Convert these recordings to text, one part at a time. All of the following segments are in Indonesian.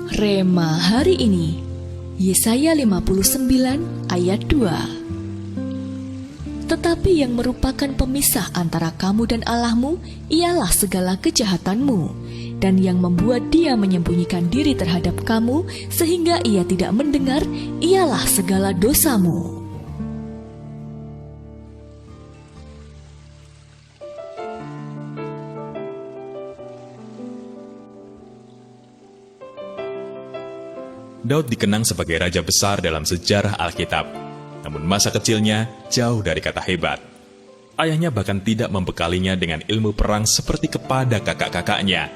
Rema hari ini, Yesaya 59 ayat 2. Tetapi yang merupakan pemisah antara kamu dan Allahmu ialah segala kejahatanmu, dan yang membuat dia menyembunyikan diri terhadap kamu sehingga ia tidak mendengar ialah segala dosamu. Daud dikenang sebagai raja besar dalam sejarah Alkitab, namun masa kecilnya jauh dari kata hebat. Ayahnya bahkan tidak membekalinya dengan ilmu perang seperti kepada kakak-kakaknya.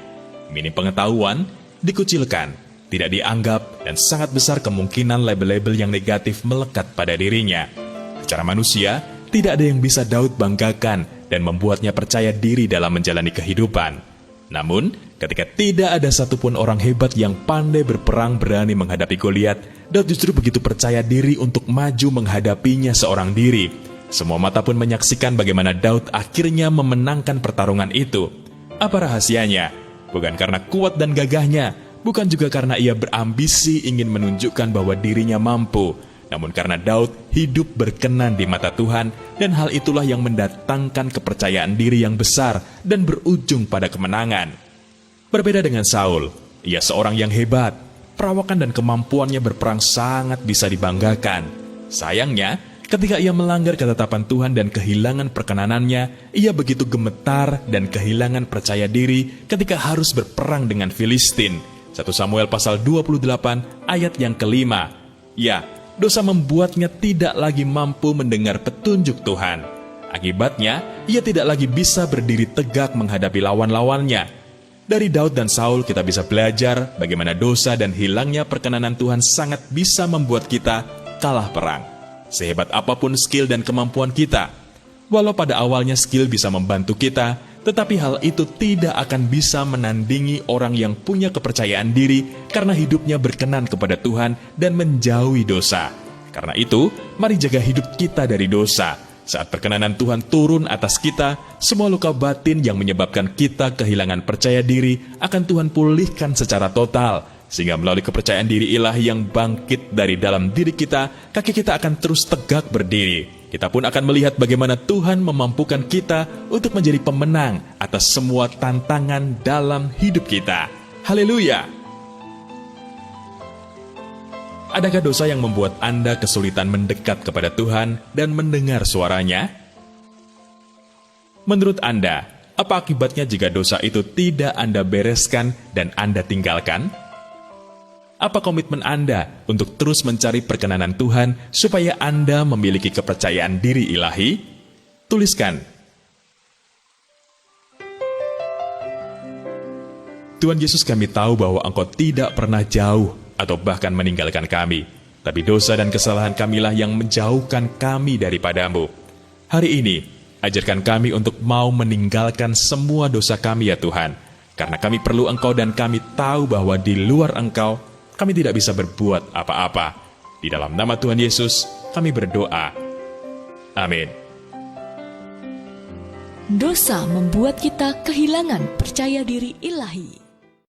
Minim pengetahuan, dikucilkan, tidak dianggap, dan sangat besar kemungkinan label-label yang negatif melekat pada dirinya. Secara manusia, tidak ada yang bisa Daud banggakan dan membuatnya percaya diri dalam menjalani kehidupan. Namun, ketika tidak ada satupun orang hebat yang pandai berperang berani menghadapi Goliat, Daud justru begitu percaya diri untuk maju menghadapinya seorang diri. Semua mata pun menyaksikan bagaimana Daud akhirnya memenangkan pertarungan itu. Apa rahasianya? Bukan karena kuat dan gagahnya, bukan juga karena ia berambisi ingin menunjukkan bahwa dirinya mampu, namun karena Daud hidup berkenan di mata Tuhan, dan hal itulah yang mendatangkan kepercayaan diri yang besar dan berujung pada kemenangan. Berbeda dengan Saul, ia seorang yang hebat, perawakan dan kemampuannya berperang sangat bisa dibanggakan. Sayangnya, ketika ia melanggar ketetapan Tuhan dan kehilangan perkenanannya, ia begitu gemetar dan kehilangan percaya diri ketika harus berperang dengan Filistin. 1 Samuel pasal 28 ayat yang kelima. Ya, dosa membuatnya tidak lagi mampu mendengar petunjuk Tuhan. Akibatnya, ia tidak lagi bisa berdiri tegak menghadapi lawan-lawannya. Dari Daud dan Saul kita bisa belajar bagaimana dosa dan hilangnya perkenanan Tuhan sangat bisa membuat kita kalah perang. Sehebat apapun skill dan kemampuan kita, walau pada awalnya skill bisa membantu kita, tetapi hal itu tidak akan bisa menandingi orang yang punya kepercayaan diri karena hidupnya berkenan kepada Tuhan dan menjauhi dosa. Karena itu, mari jaga hidup kita dari dosa. Saat perkenanan Tuhan turun atas kita, semua luka batin yang menyebabkan kita kehilangan percaya diri akan Tuhan pulihkan secara total. Sehingga melalui kepercayaan diri ilahi yang bangkit dari dalam diri kita, kaki kita akan terus tegak berdiri. Kita pun akan melihat bagaimana Tuhan memampukan kita untuk menjadi pemenang atas semua tantangan dalam hidup kita. Haleluya! Adakah dosa yang membuat Anda kesulitan mendekat kepada Tuhan dan mendengar suaranya? Menurut Anda, apa akibatnya jika dosa itu tidak Anda bereskan dan Anda tinggalkan? Apa komitmen Anda untuk terus mencari perkenanan Tuhan supaya Anda memiliki kepercayaan diri ilahi? Tuliskan. Tuhan Yesus, kami tahu bahwa Engkau tidak pernah jauh atau bahkan meninggalkan kami, tapi dosa dan kesalahan kamilah yang menjauhkan kami daripadamu. Hari ini, ajarkan kami untuk mau meninggalkan semua dosa kami ya Tuhan, karena kami perlu Engkau dan kami tahu bahwa di luar Engkau, kami tidak bisa berbuat apa-apa. Di dalam nama Tuhan Yesus, kami berdoa. Amin. Dosa membuat kita kehilangan percaya diri ilahi.